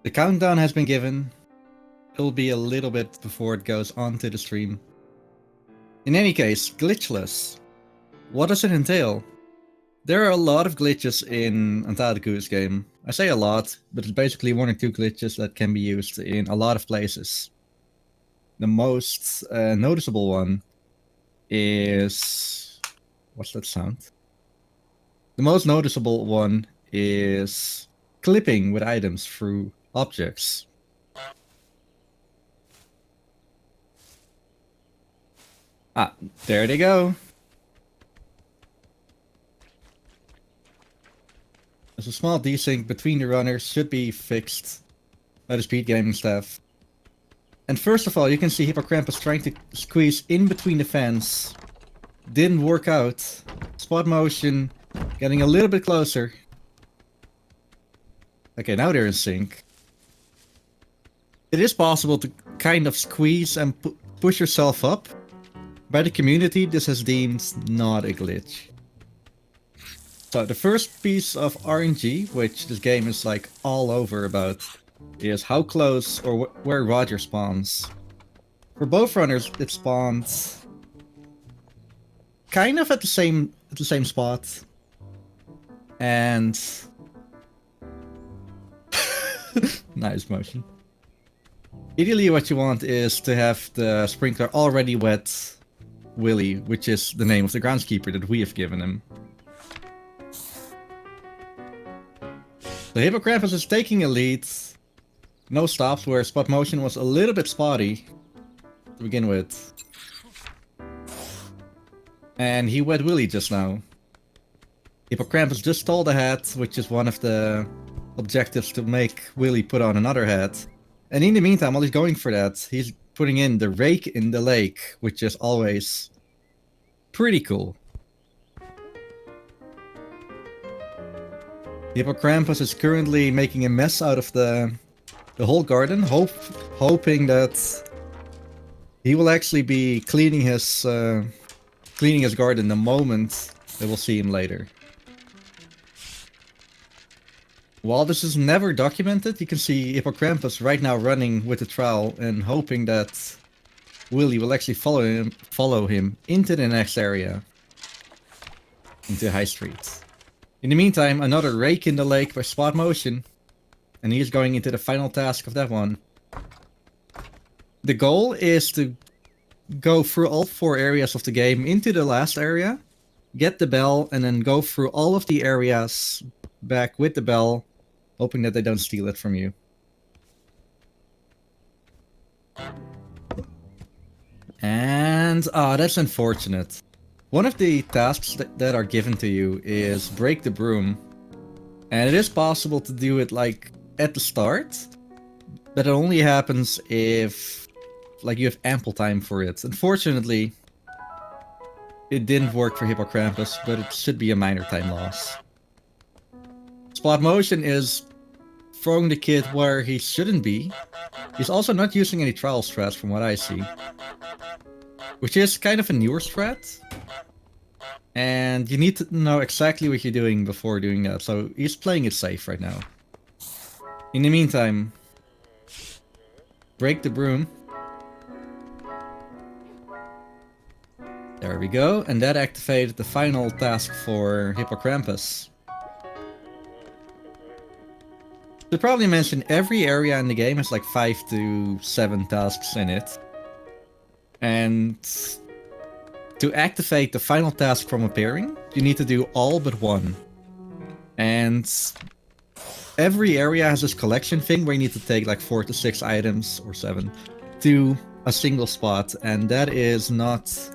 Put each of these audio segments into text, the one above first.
The countdown has been given. It'll be a little bit before it goes onto the stream. In any case, Glitchless. What does it entail? There are a lot of glitches in Untitled Goose game. I say a lot, but it's basically 1 or 2 glitches that can be used in a lot of places. The most noticeable one is... What's that sound? The most noticeable one is clipping with items through objects. Ah, there they go. There's a small desync between the runners, should be fixed by the SpeedGaming staff. And first of all, you can see HippoKrampus trying to squeeze in between the fence. Didn't work out. Spot motion getting a little bit closer. Okay, now they're in sync. It is possible to kind of squeeze and push yourself up. By the community, this is deemed not a glitch. So the first piece of RNG, which this game is like all over about, is how close or where Roger spawns. For both runners, it spawns kind of at the same spot. And nice motion. Ideally, what you want is to have the sprinkler already wet Willy, which is the name of the groundskeeper that we have given him. The HippoKrampus is taking a lead. No stops, where spot motion was a little bit spotty to begin with. And he wet Willy just now. HippoKrampus just stole the hat, which is one of the objectives to make Willy put on another hat. And in the meantime, while he's going for that, he's putting in the rake in the lake, which is always pretty cool. HippoKrampus is currently making a mess out of the whole garden, hoping that he will actually be cleaning his garden the moment that we'll see him later. While this is never documented, you can see HippoKrampus right now running with the trowel and hoping that Willy will actually follow him into the next area, into High Street. In the meantime, another rake in the lake by Spot Motion, and he's going into the final task of that one. The goal is to go through all 4 areas of the game into the last area, get the bell, and then go through all of the areas back with the bell, hoping that they don't steal it from you. And, that's unfortunate. One of the tasks that are given to you is break the broom. And it is possible to do it like at the start, but it only happens if like you have ample time for it. Unfortunately, it didn't work for HippoKrampus, but it should be a minor time loss. Spot motion is throwing the kid where he shouldn't be. He's also not using any trial strats from what I see, which is kind of a newer strat. And you need to know exactly what you're doing before doing that, so he's playing it safe right now. In the meantime, break the broom. There we go, and that activated the final task for HippoKrampus. Should probably mention every area in the game has like 5 to 7 tasks in it. And to activate the final task from appearing, you need to do all but one. And every area has this collection thing where you need to take like 4 to 6 items, or 7, to a single spot. And that is not...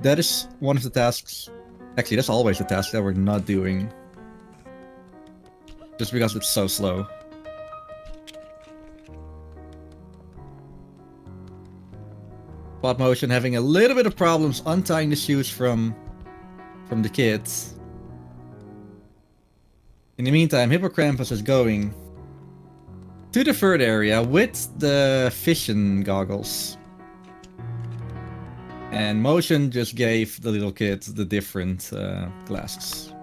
That is one of the tasks... Actually, that's always the task that we're not doing. Just because it's so slow. Spot motion having a little bit of problems untying the shoes from the kids. In the meantime, HippoKrampus is going to the third area with the fishing goggles. And motion just gave the little kid the different glasses.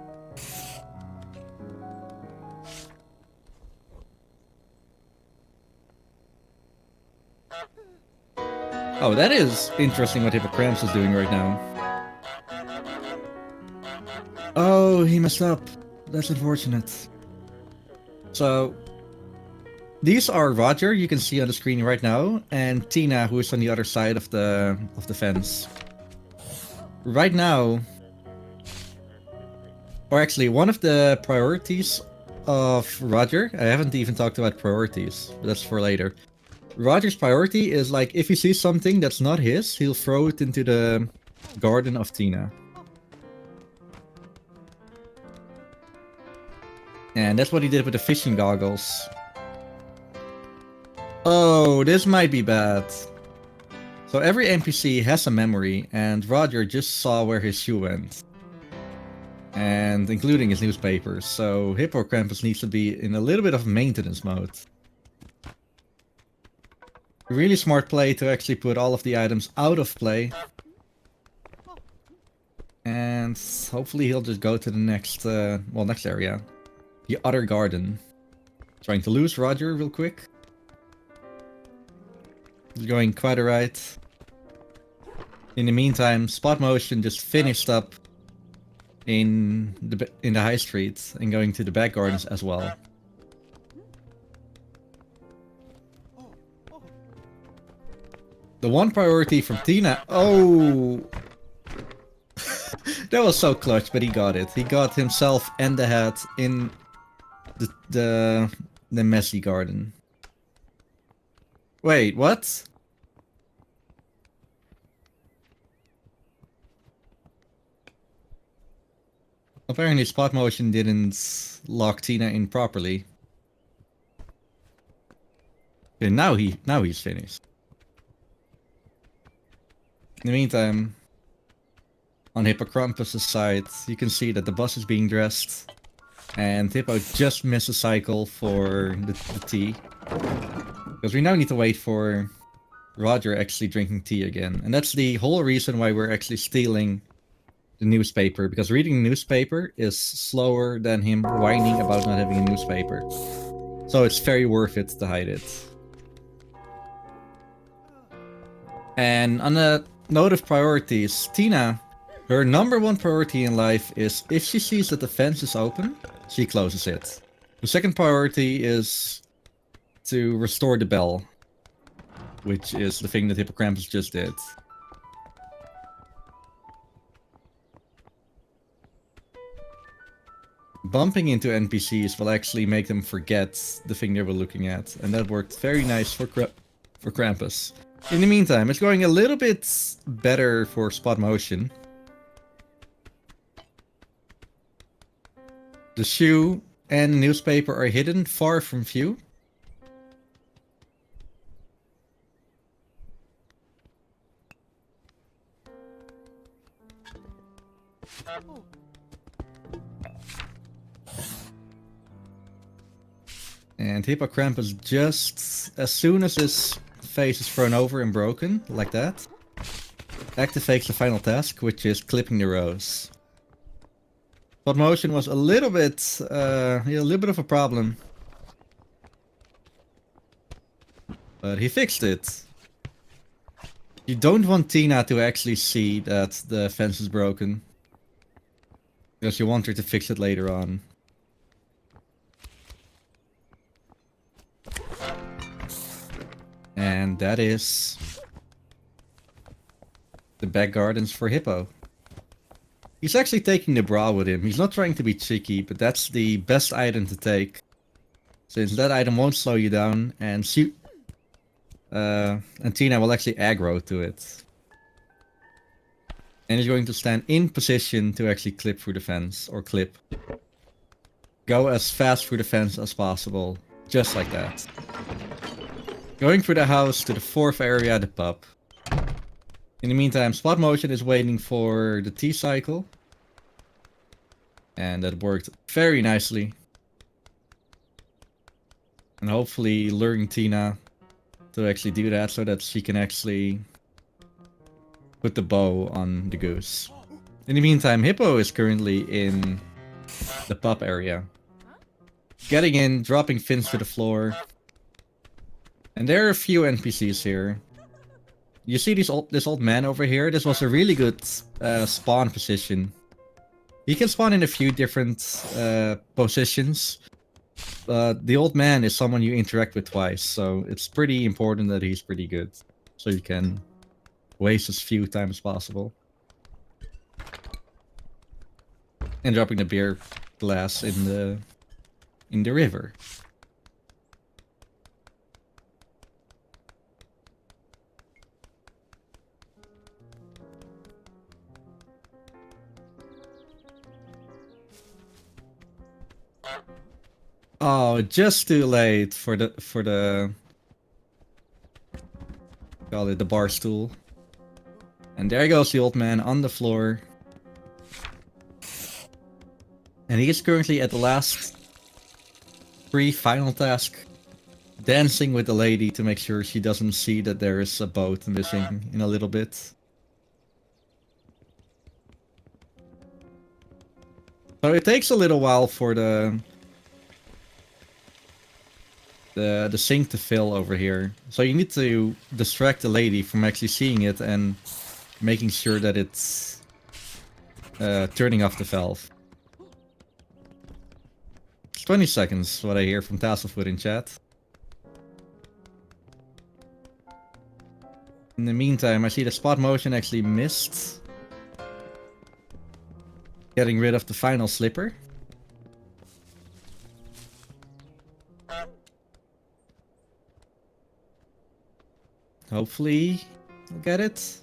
Oh, that is interesting what HippoKrampus is doing right now. Oh, he messed up. That's unfortunate. So, these are Roger, you can see on the screen right now, and Tina, who is on the other side of the fence. Right now, or actually, one of the priorities of Roger, I haven't even talked about priorities, but that's for later. Roger's priority is like, if he sees something that's not his, he'll throw it into the garden of Tina. And that's what he did with the fishing goggles. Oh, this might be bad. So every NPC has a memory, and Roger just saw where his shoe went. And including his newspapers, so HippoKrampus needs to be in a little bit of maintenance mode. Really smart play to actually put all of the items out of play. And hopefully he'll just go to the next, next area. The other garden. Trying to lose Roger real quick. He's going quite alright. In the meantime, SpotMotion just finished up in the high street and going to the back gardens as well. The one priority from Tina. Oh, that was so clutch, but he got it. He got himself and the hat in the messy garden. Wait, what? Apparently SpotMotion didn't lock Tina in properly. And now he's finished. In the meantime, on HippoKrampus' side, you can see that the bus is being dressed. And Hippo just missed a cycle for the tea. Because we now need to wait for Roger actually drinking tea again. And that's the whole reason why we're actually stealing the newspaper. Because reading the newspaper is slower than him whining about not having a newspaper. So it's very worth it to hide it. And on a note of priorities, Tina, her #1 priority in life is if she sees that the fence is open, she closes it. The second priority is to restore the bell, which is the thing that HippoKrampus just did. Bumping into NPCs will actually make them forget the thing they were looking at, and that worked very nice for Krampus. In the meantime, it's going a little bit better for SpotMotion. The shoe and the newspaper are hidden far from view. And HippoKrampus, just as soon as his face is thrown over and broken, like that, activates the final task, which is clipping the rose. SpotMotion was a little bit of a problem, but he fixed it. You don't want Tina to actually see that the fence is broken, because you want her to fix it later on. And that is the back gardens for Hippo. He's actually taking the bra with him. He's not trying to be cheeky, but that's the best item to take, since that item won't slow you down, and Tina will actually aggro to it. And he's going to stand in position to actually clip through the fence, or clip. Go as fast through the fence as possible, just like that. Going through the house to the 4th area, the pub. In the meantime, SpotMotion is waiting for the tea cycle. And that worked very nicely. And hopefully luring Tina to actually do that so that she can actually put the bow on the goose. In the meantime, Hippo is currently in the pub area. Getting in, dropping fins to the floor. And there are a few NPCs here. You see this old man over here? This was a really good spawn position. He can spawn in a few different positions. But the old man is someone you interact with twice, so it's pretty important that he's pretty good. So you can waste as few times as possible. And dropping the beer glass in the river. Oh, just too late for the call it the bar stool. And there goes the old man on the floor. And he is currently at the last final task. Dancing with the lady to make sure she doesn't see that there is a boat missing in a little bit. So it takes a little while for the sink to fill over here. So you need to distract the lady from actually seeing it and making sure that it's turning off the valve. It's 20 seconds, what I hear from Tasselfoot in chat. In the meantime, I see the spot motion actually missed getting rid of the final slipper. Hopefully we'll get it.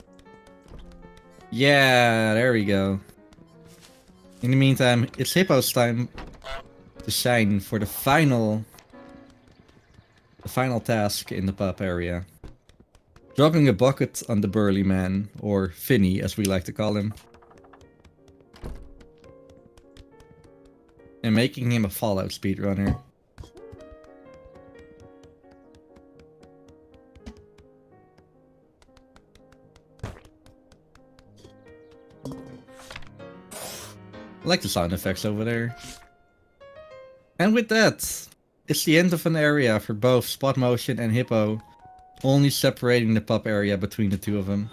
Yeah, there we go. In the meantime, it's Hippo's time to shine for the final task in the pub area. Dropping a bucket on the burly man, or Finny as we like to call him. And making him a Fallout speedrunner. I like the sound effects over there. And with that, it's the end of an area for both SpotMotion and Hippo, only separating the pub area between the two of them.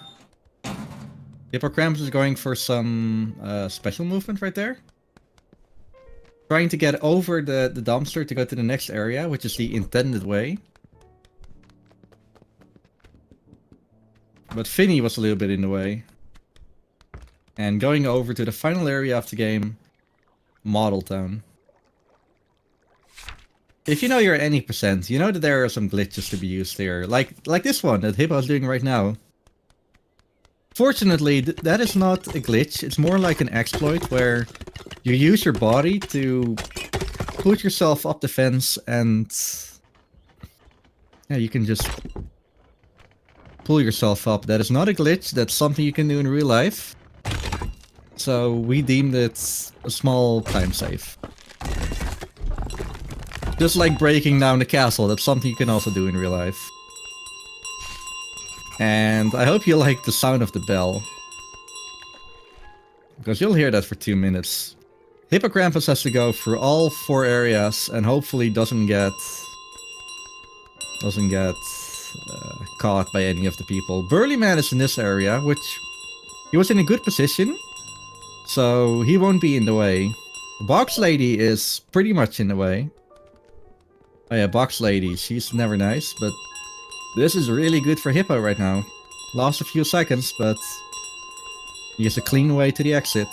HippoKrampus is going for some special movement right there. Trying to get over the dumpster to go to the next area, which is the intended way. But Finny was a little bit in the way. And going over to the final area of the game, Model Town. If you know you're at any percent, you know that there are some glitches to be used here. Like this one that Hippo is doing right now. Fortunately, that is not a glitch. It's more like an exploit where you use your body to put yourself up the fence and yeah, you can just pull yourself up. That is not a glitch. That's something you can do in real life. So we deemed it a small time save. Just like breaking down the castle, that's something you can also do in real life. And I hope you like the sound of the bell. Because you'll hear that for 2 minutes. HippoKrampus has to go through all 4 areas and hopefully doesn't get caught by any of the people. Burly Man is in this area, which he was in a good position. So he won't be in the way. Box Lady is pretty much in the way. Oh yeah, Box Lady, she's never nice, but this is really good for Hippo right now. Lost a few seconds, but he has a clean way to the exit.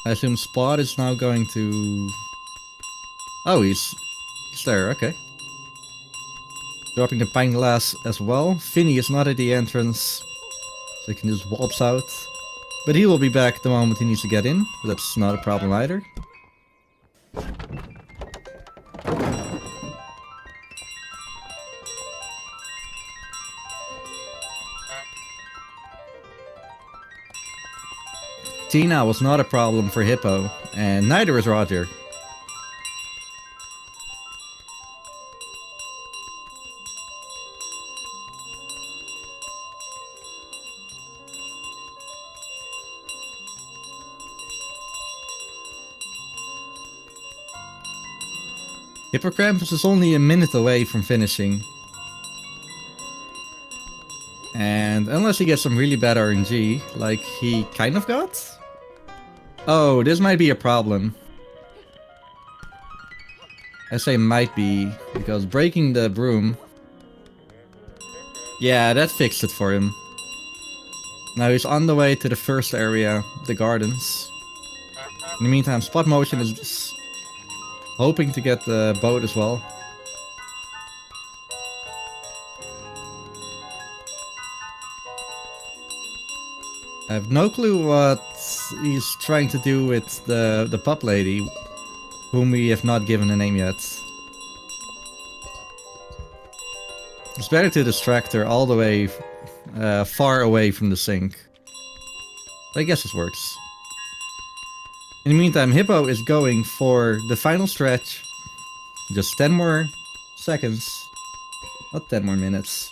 I assume Spot is now going to... Oh, he's there, okay. Dropping the pine glass as well. Finny is not at the entrance, so he can just waltz out. But he will be back the moment he needs to get in. But that's not a problem either. Tina was not a problem for Hippo, and neither is Roger. HippoKrampus is only a minute away from finishing. And unless he gets some really bad RNG, like he kind of got? Oh, this might be a problem. I say might be, because breaking the broom... Yeah, that fixed it for him. Now he's on the way to the first area, the gardens. In the meantime, SpotMotion is hoping to get the boat as well. I have no clue what he's trying to do with the pup lady, whom we have not given a name yet. It's better to distract her all the way far away from the sink. But I guess this works. In the meantime, Hippo is going for the final stretch. Just 10 more seconds. Not 10 more minutes.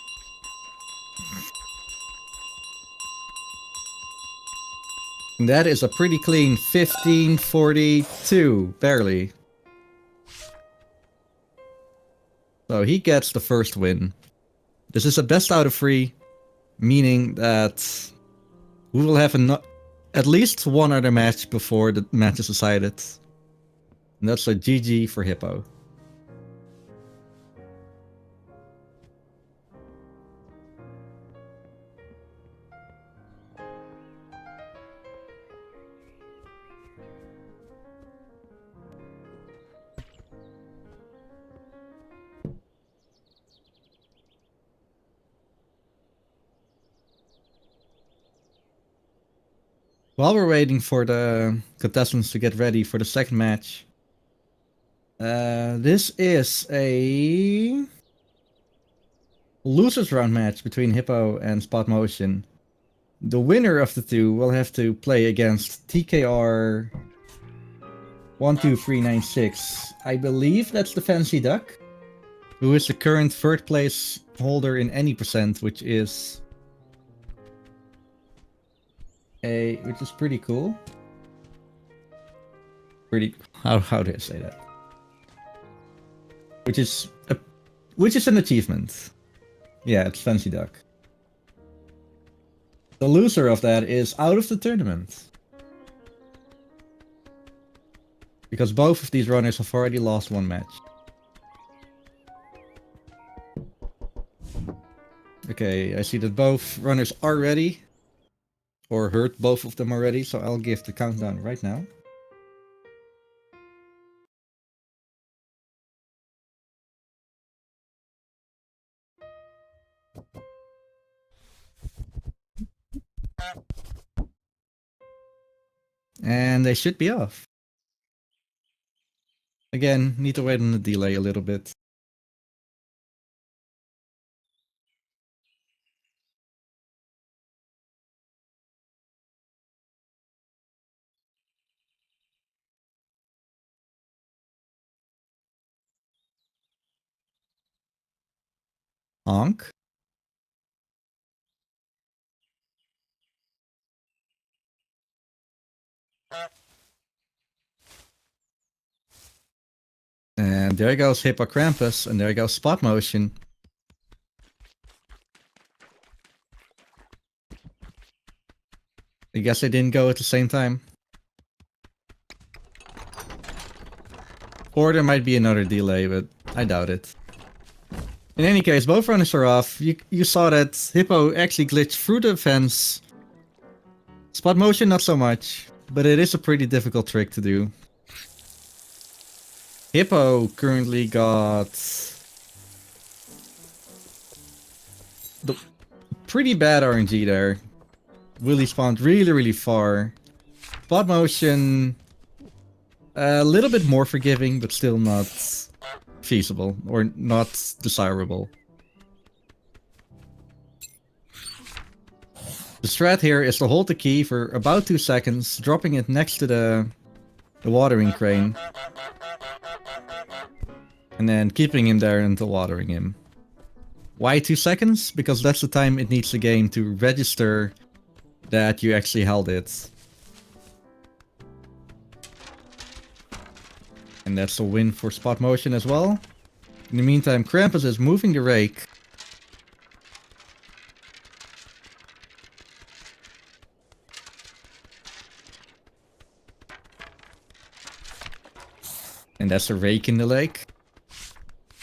And that is a pretty clean 15:42, barely. So he gets the first win. This is a best out of 3, meaning that we will have at least one other match before the match is decided. And that's a GG for Hippo. While we're waiting for the contestants to get ready for the second match, this is a losers round match between Hippo and SpotMotion. The winner of the two will have to play against TKR 12396. I believe that's the Fancy Duck, who is the current third place holder in any percent, which is pretty cool. How do I say that? Which is an achievement. Yeah, it's Fancy Duck. The loser of that is out of the tournament. Because both of these runners have already lost one match. Okay, I see that both runners are ready. Or heard both of them already, so I'll give the countdown right now. And they should be off. Again, need to wait on the delay a little bit. Honk. And there goes HippoKrampus, and there goes SpotMotion. I guess they didn't go at the same time. Or there might be another delay, but I doubt it. In any case, both runners are off. You saw that Hippo actually glitched through the fence. SpotMotion not so much, but it is a pretty difficult trick to do. Hippo currently got the pretty bad RNG there. Willy spawned really far. SpotMotion a little bit more forgiving, but still not feasible or not desirable. The strat here is to hold the key for about 2 seconds, dropping it next to the watering crane. And then keeping him there until watering him. Why 2 seconds? Because that's the time it needs the game to register that you actually held it. And that's a win for Spot Motion as well. In the meantime, Krampus is moving the rake. And that's a rake in the lake.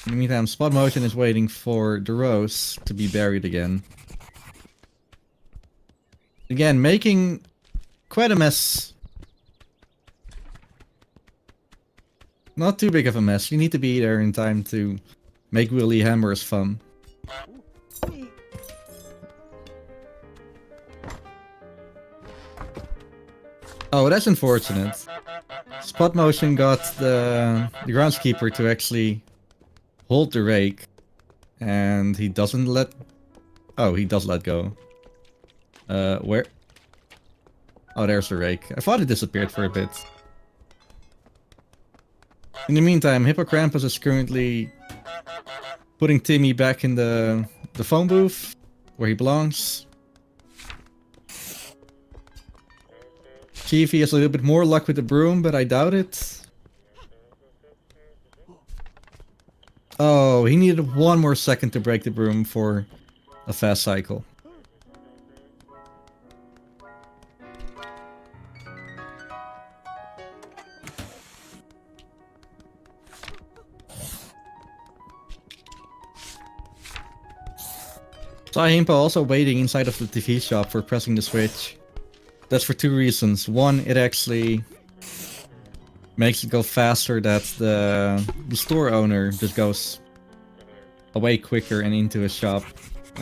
In the meantime, Spot Motion is waiting for the rose to be buried again. Again, making quite a mess. Not too big of a mess. You need to be there in time to make Willy Hammers fun. Oh, that's unfortunate. Spot Motion got the groundskeeper to actually hold the rake. And he doesn't let... Oh, he does let go. Where? Oh, there's the rake. I thought it disappeared for a bit. In the meantime, HippoKrampus is currently putting Timmy back in the phone booth where he belongs. See if he has a little bit more luck with the broom, but I doubt it. Oh, he needed 1 more second to break the broom for a fast cycle. Saw Himpo also waiting inside of the TV shop for pressing the switch. That's for 2 reasons. One, it actually makes it go faster that the store owner just goes away quicker and into a shop.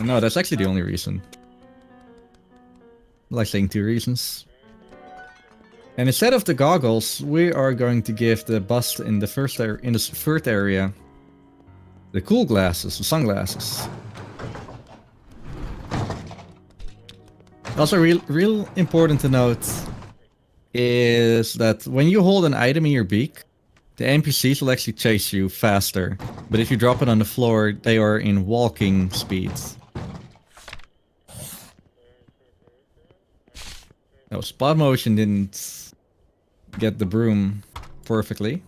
No, that's actually the only reason. I like saying 2 reasons. And instead of the goggles, we are going to give the bust in the third area the cool glasses, the sunglasses. Also, real important to note is that when you hold an item in your beak, the NPCs will actually chase you faster. But if you drop it on the floor, they are in walking speeds. No, Spot Motion didn't get the broom perfectly.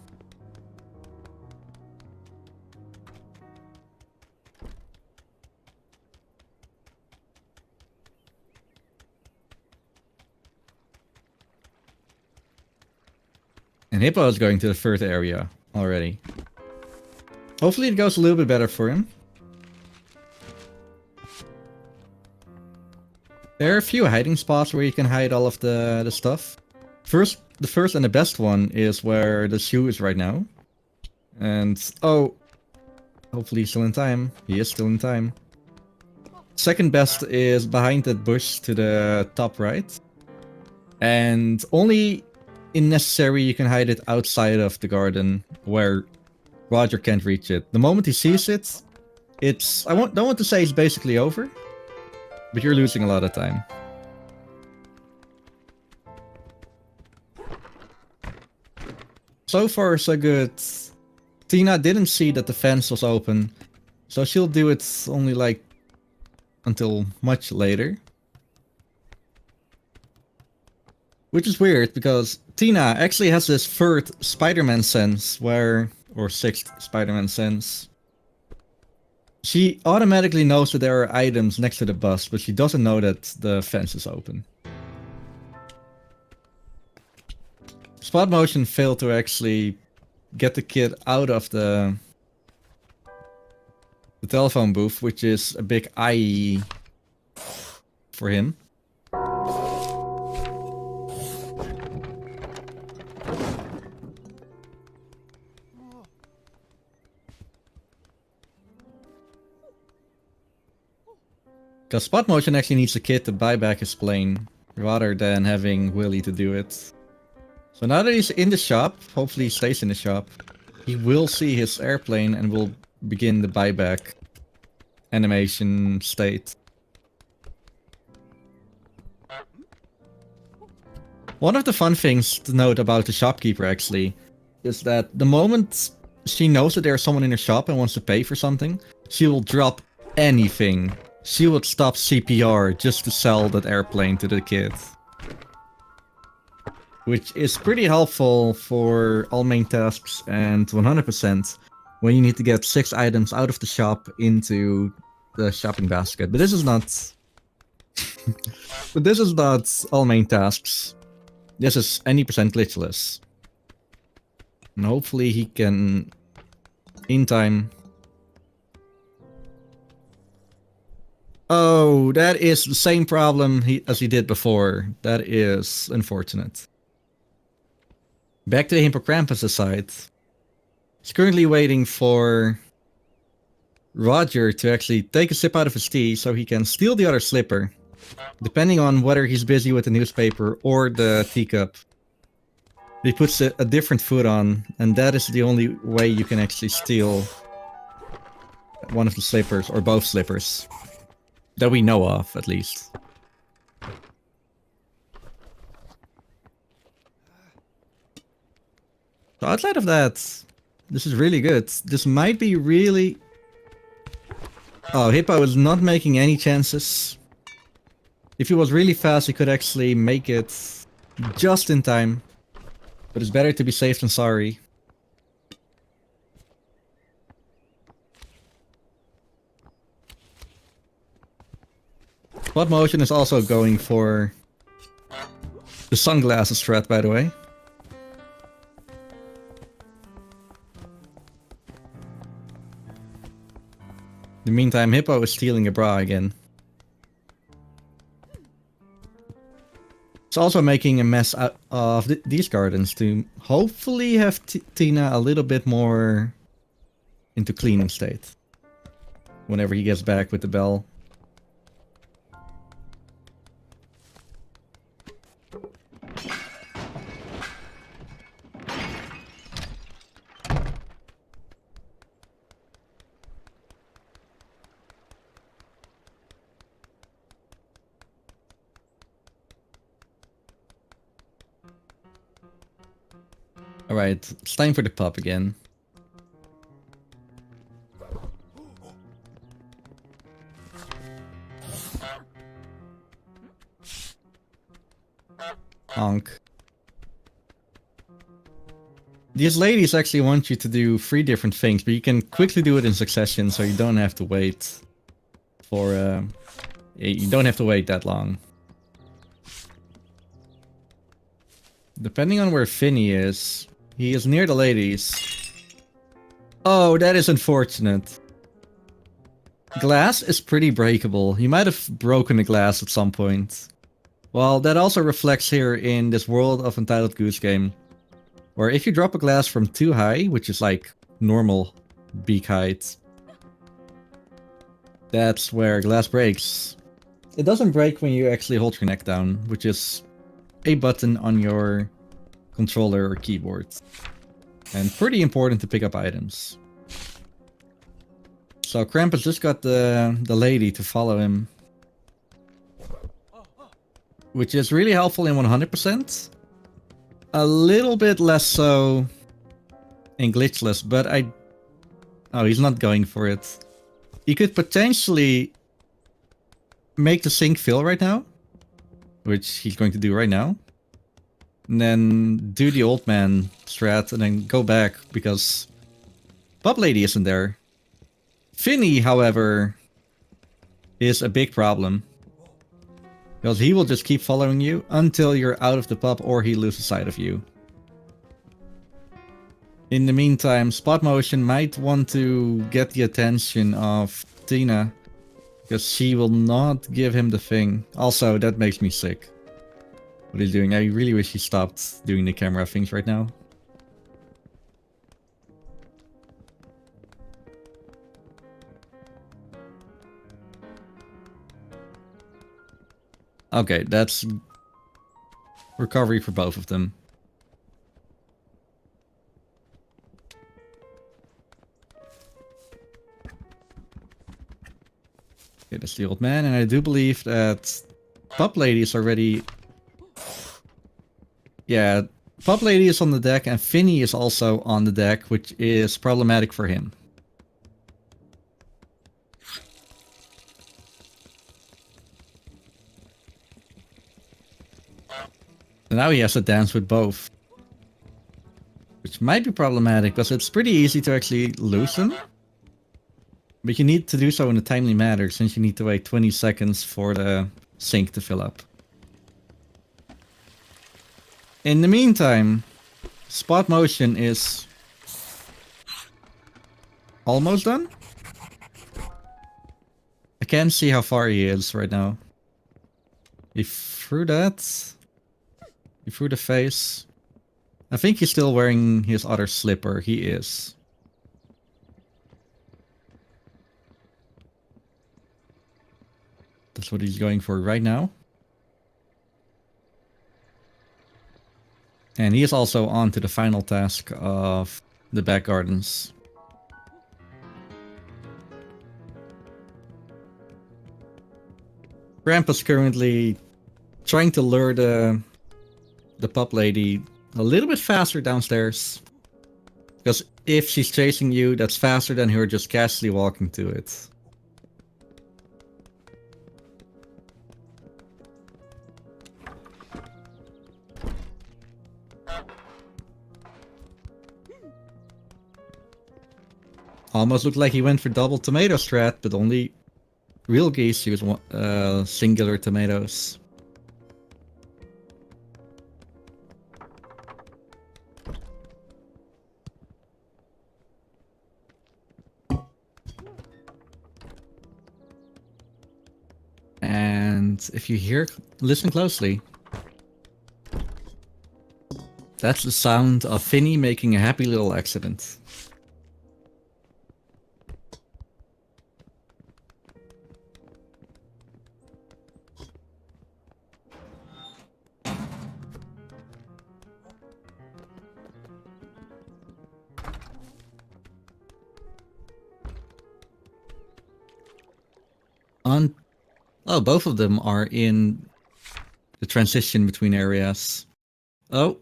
And Hippo is going to the third area already. Hopefully it goes a little bit better for him. There are a few hiding spots where you can hide all of the stuff. The first and the best one is where the shoe is right now. And, oh, hopefully he's still in time. He is still in time. Second best is behind that bush to the top right. And only if necessary you can hide it outside of the garden where Roger can't reach it. The moment he sees it, don't want to say it's basically over, but you're losing a lot of time. So far so good. Tina didn't see that the fence was open, so she'll do it only like until much later. Which is weird because Tina actually has this 3rd Spider-Man sense or 6th Spider-Man sense. She automatically knows that there are items next to the bus, but she doesn't know that the fence is open. Spot Motion failed to actually get the kid out of the telephone booth, which is a big IE for him. Because Spot Motion actually needs the kid to buy back his plane, rather than having Willy to do it. So now that he's in the shop, hopefully he stays in the shop, he will see his airplane and will begin the buyback animation state. One of the fun things to note about the shopkeeper actually is that the moment she knows that there's someone in her shop and wants to pay for something, she will drop anything. She would stop CPR just to sell that airplane to the kid. which is pretty helpful for all main tasks and 100% when you need to get 6 items out of the shop into the shopping basket. But this is not... but this is not all main tasks. This is any percent glitchless. And hopefully he can, in time... Oh, that is the same problem as he did before. That is unfortunate. Back to the HippoKrampus side. He's currently waiting for Roger to actually take a sip out of his tea so he can steal the other slipper. Depending on whether he's busy with the newspaper or the teacup. He puts a different foot on, and that is the only way you can actually steal one of the slippers, or both slippers. That we know of, at least. So outside of that, this is really good. This might be really... Oh, Hippo is not making any chances. If he was really fast, he could actually make it just in time. But it's better to be safe than sorry. SpotMotion is also going for the sunglasses threat, by the way. In the meantime, Hippo is stealing a bra again. It's also making a mess out of these gardens to hopefully have Tina a little bit more into cleaning state. Whenever he gets back with the bell. Alright, it's time for the pup again. Honk. These ladies actually want you to do 3 different things, but you can quickly do it in succession, so you don't have to wait for... you don't have to wait that long. Depending on where Finny is, he is near the ladies. Oh, that is unfortunate. Glass is pretty breakable. He might have broken the glass at some point. Well, that also reflects here in this world of Untitled Goose game. Where if you drop a glass from too high, which is like normal beak height, that's where glass breaks. It doesn't break when you actually hold your neck down, which is a button on your controller or keyboard. And pretty important to pick up items. So Krampus just got the lady to follow him. Which is really helpful in 100%. A little bit less so in Glitchless, but oh, he's not going for it. He could potentially make the sink fill right now. Which he's going to do right now. And then do the old man strat and then go back because Pup Lady isn't there. Finny, however, is a big problem. Because he will just keep following you until you're out of the pub or he loses sight of you. In the meantime, SpotMotion might want to get the attention of Tina. Because she will not give him the thing. Also, that makes me sick. What he's doing. I really wish he stopped doing the camera things right now. Okay, that's recovery for both of them. Okay, that's the old man, and I do believe that Pup Lady is already... Yeah, Pup Lady is on the deck, and Finny is also on the deck, which is problematic for him. And now he has to dance with both. Which might be problematic, because it's pretty easy to actually loosen. But you need to do so in a timely manner, since you need to wait 20 seconds for the sink to fill up. In the meantime, SpotMotion is almost done. I can't see how far he is right now. He threw that. He threw the face. I think he's still wearing his other slipper. He is. That's what he's going for right now. And he is also on to the final task of the back gardens. Grandpa's currently trying to lure the pup lady a little bit faster downstairs. Because if she's chasing you, that's faster than her just casually walking to it. Almost looked like he went for double tomato strat, but only real geese use singular tomatoes. And if you listen closely. That's the sound of Finny making a happy little accident. Oh, both of them are in the transition between areas. Oh.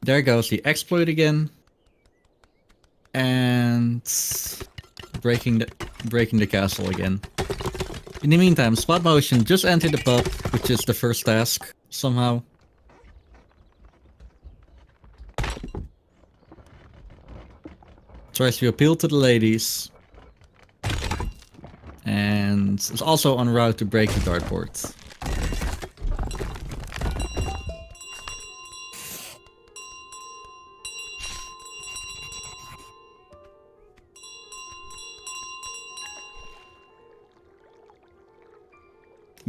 There goes the exploit again. And breaking the castle again. In the meantime, SpotMotion just entered the pub, which is the first task, somehow. Tries to appeal to the ladies. And is also en route to break the dartboard.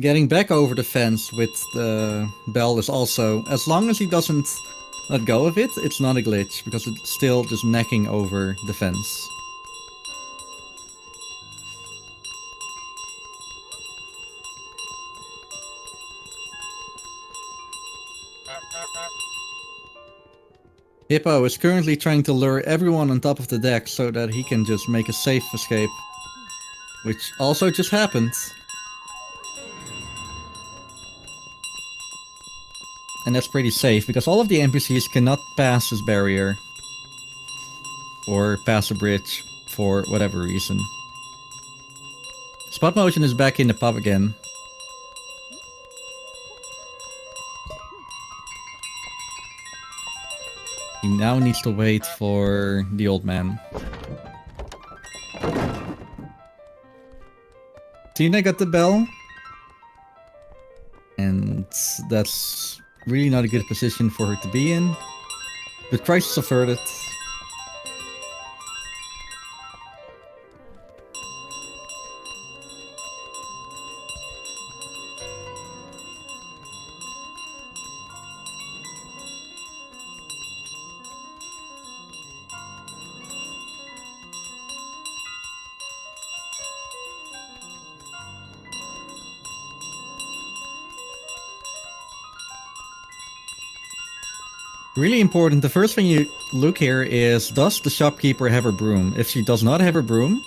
Getting back over the fence with the bell is also, as long as he doesn't let go of it, it's not a glitch, because it's still just necking over the fence. Hippo is currently trying to lure everyone on top of the deck so that he can just make a safe escape. Which also just happened. And that's pretty safe, because all of the NPCs cannot pass this barrier. Or pass a bridge, for whatever reason. SpotMotion is back in the pub again. He now needs to wait for the old man. Tina got the bell. And that's really not a good position for her to be in. But crisis averted. Really important, the first thing you look here is, does the shopkeeper have her broom? If she does not have her broom,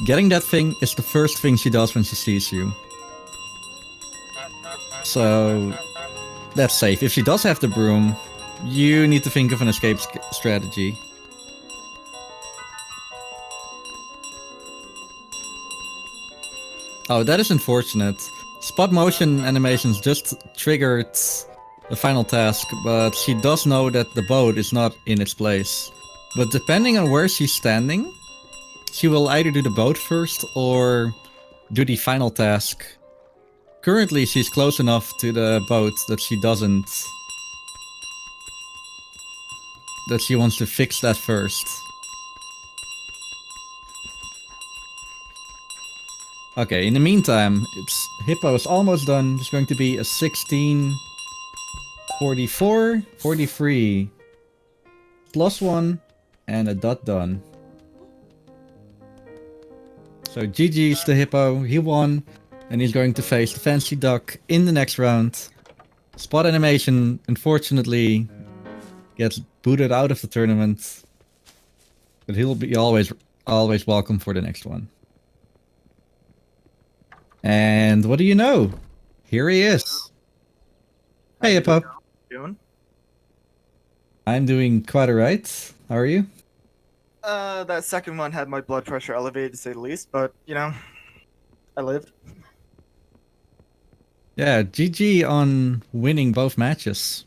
getting that thing is the first thing she does when she sees you. So, that's safe. If she does have the broom, you need to think of an escape strategy. Oh, that is unfortunate. Spot motion animations just triggered the final task, but she does know that the boat is not in its place. But depending on where she's standing, she will either do the boat first or do the final task. Currently, she's close enough to the boat that she doesn't... that she wants to fix that first. Okay, in the meantime, Hippo is almost done. It's going to be a 16... 44, 43, +1, and a dot done. So GG's to Hippo, he won, and he's going to face the Fancy Duck in the next round. Spot Animation, unfortunately, gets booted out of the tournament, but he'll be always welcome for the next one. And what do you know? Here he is. Hey Hippo. Doing? I'm doing quite alright. How are you? That second one had my blood pressure elevated to say the least, but you know, I lived. Yeah, GG on winning both matches.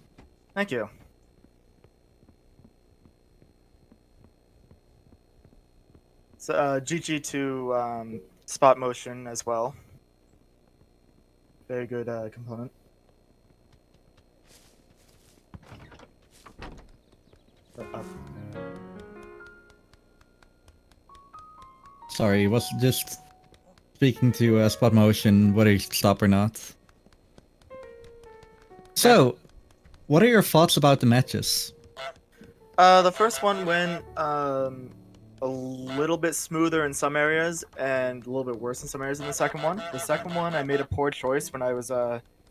Thank you. So, GG to Spot Motion as well. Very good component. Sorry, was just speaking to Spot Motion whether he should stop or not. So, what are your thoughts about the matches? The first one went a little bit smoother in some areas and a little bit worse in some areas than the second one. The second one, I made a poor choice when I was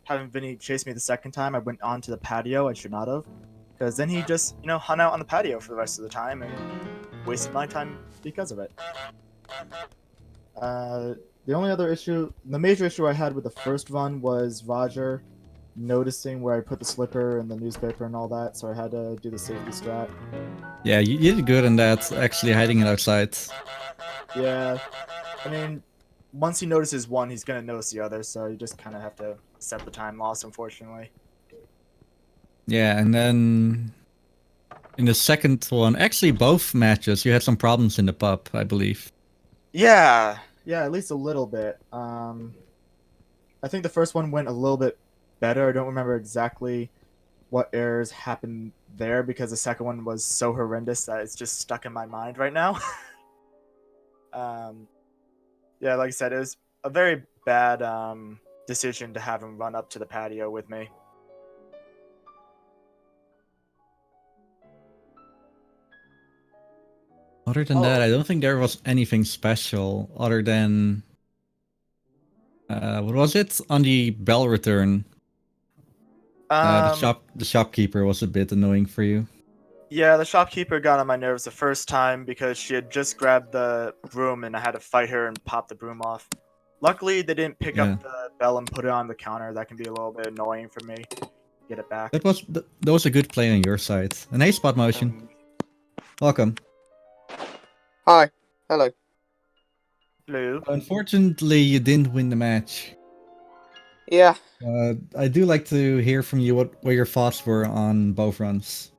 having Vinny chase me the second time. I went onto the patio. I should not have, because then he just hung out on the patio for the rest of the time and wasted my time because of it. The only other issue, the major issue I had with the first run was Roger noticing where I put the slipper and the newspaper and all that, so I had to do the safety strat. Yeah, you did good in that, actually hiding it outside. Yeah, I mean, once he notices one, he's gonna notice the other, so you just kind of have to accept the time loss, unfortunately. Yeah, and then in the second one, actually both matches, you had some problems in the pub, I believe. Yeah, at least a little bit. I think the first one went a little bit better. I don't remember exactly what errors happened there because the second one was so horrendous that it's just stuck in my mind right now. Yeah, like I said, it was a very bad decision to have him run up to the patio with me. Other than that, I don't think there was anything special other than... what was it? On the bell return. The shopkeeper was a bit annoying for you. Yeah, the shopkeeper got on my nerves the first time because she had just grabbed the broom and I had to fight her and pop the broom off. Luckily, they didn't pick up the bell and put it on the counter. That can be a little bit annoying for me. Get it back. That was a good play on your side. And hey, Spot Motion. Welcome. Hi. Hello. Hello. Unfortunately, you didn't win the match. Yeah. I do like to hear from you what your thoughts were on both runs.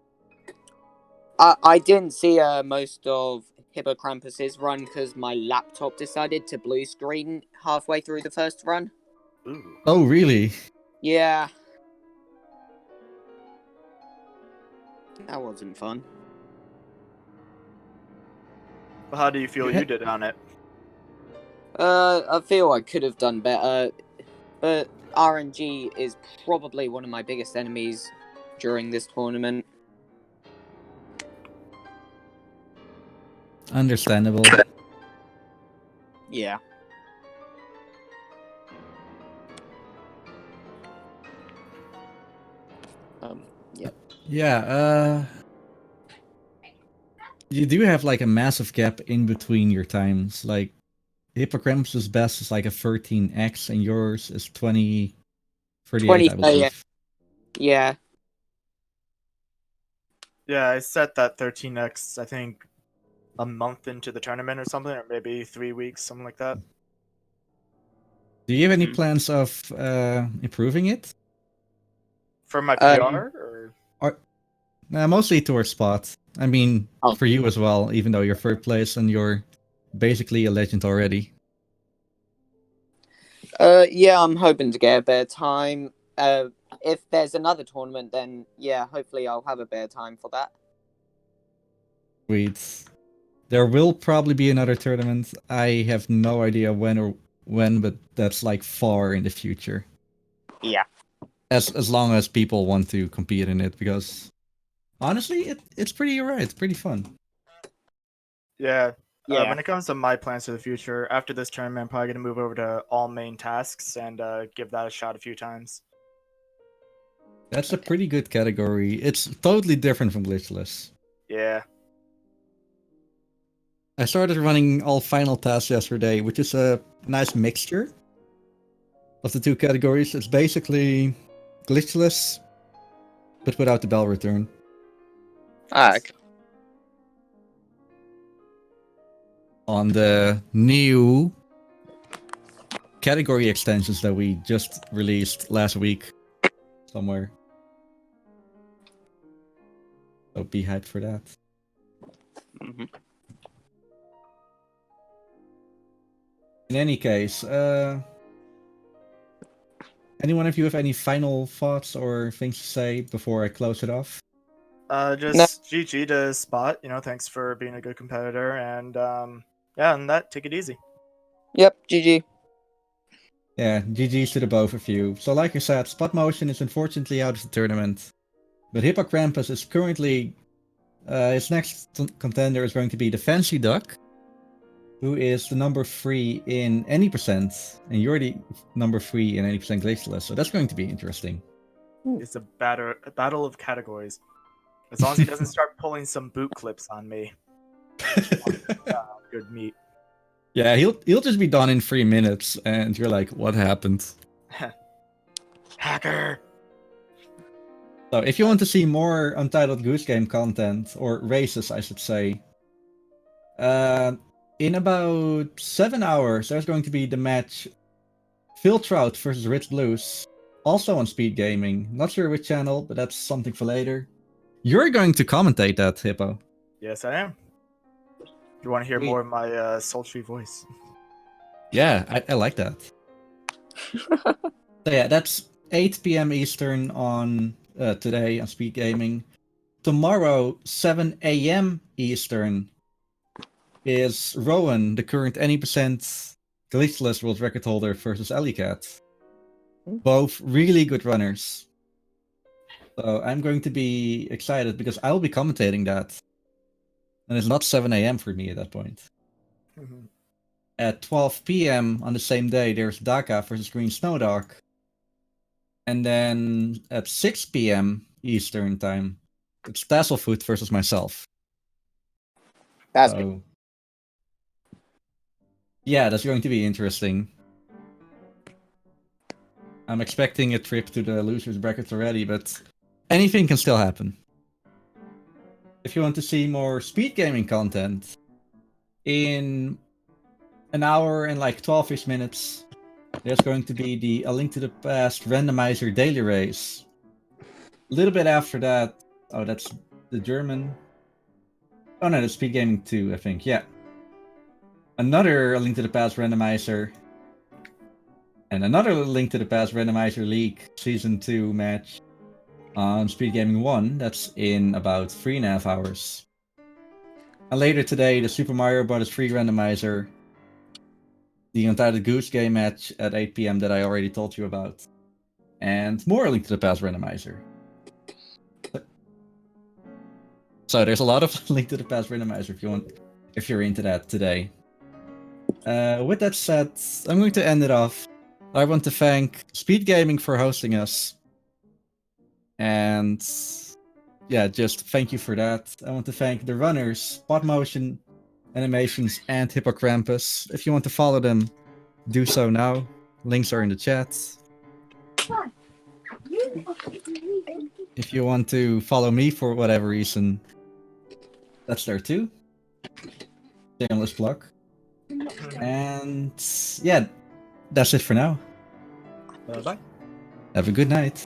I didn't see most of HippoKrampus's run because my laptop decided to blue screen halfway through the first run. Ooh. Oh, really? Yeah. That wasn't fun. Well, how do you feel you did on it? I feel I could have done better, but RNG is probably one of my biggest enemies during this tournament. Understandable. Yeah. Yeah. Yeah, you do have like a massive gap in between your times. Like, HippoKrampus' best is like a 13x and yours is 2038, I believe. Yeah. Yeah, I set that 13x, I think, a month into the tournament or something, or maybe 3 weeks, something like that. Do you have any plans of improving it? For my PR, or Mostly towards Spot. I mean, Oh. for you as well, even though you're third place and you're basically a legend already. Yeah, I'm hoping to get a better time. If there's another tournament, then yeah, hopefully I'll have a better time for that. Sweet. There will probably be another tournament. I have no idea when, but that's like far in the future. Yeah. As long as people want to compete in it, because honestly, it's pretty alright. It's pretty fun. yeah. Yeah. When it comes to my plans for the future, after this tournament, I'm probably gonna move over to all main tasks and give that a shot a few times. That's a pretty good category. It's totally different from Glitchless. Yeah. I started running all final tasks yesterday, which is a nice mixture of the two categories. It's basically Glitchless, but without the bell return. Okay. On the new category extensions that we just released last week somewhere. So be hyped for that. Mm-hmm. In any case, any one of you have any final thoughts or things to say before I close it off? Just GG to Spot. Thanks for being a good competitor, and yeah, and that, take it easy. Yep, GG. Yeah, GG's to the both of you. So like I said, Spot Motion is unfortunately out of the tournament. But HippoKrampus is currently... his next contender is going to be the Fancy Duck, who is the number 3 in any percent. And you're the number 3 in any percent Glitchless, so that's going to be interesting. It's a battle of categories. As long as he doesn't start pulling some boot clips on me. Good meat. Yeah, he'll just be done in 3 minutes, and you're like, what happened? Hacker! So if you want to see more Untitled Goose Game content, or races I should say, in about 7 hours there's going to be the match Phil Trout versus Rich Blues, also on SpeedGaming. Not sure which channel, but that's something for later. You're going to commentate that, Hippo. Yes, I am. If you want to hear more of my sultry voice. Yeah, I like that. So yeah, that's 8 p.m. Eastern on today on SpeedGaming. Tomorrow, 7 a.m. Eastern, is Rowan, the current any percent Glitchless world record holder, versus Alleycat. Both really good runners. So I'm going to be excited because I'll be commentating that. And it's not 7 a.m. for me at that point. Mm-hmm. At 12 p.m. on the same day, there's Daka versus Green Snowdog. And then at 6 p.m. Eastern time, it's Tasselfoot versus myself. That's good. Yeah, that's going to be interesting. I'm expecting a trip to the losers brackets already, but anything can still happen. If you want to see more speed gaming content, in an hour and like 12-ish minutes, there's going to be the A Link to the Past randomizer daily race. A little bit after that, oh, that's the German. Oh no, that's Speed Gaming 2, I think. Yeah. Another A Link to the Past randomizer. And another Link to the Past randomizer league season 2 match on Speed Gaming 1. That's in about 3.5 hours. And later today, the Super Mario Bros. 3 randomizer. The Untitled Goose Game match at 8 p.m. that I already told you about. And more Link to the Past randomizer. So there's a lot of Link to the Past randomizer if you're into that today. With that said, I'm going to end it off. I want to thank Speed Gaming for hosting us. And yeah, just thank you for that. I want to thank the runners, SpotMotionAnimations and HippoKrampus. If you want to follow them, do so now. Links are in the chat. If you want to follow me for whatever reason, that's there too. Shameless plug. And yeah, that's it for now. Bye. Have a good night.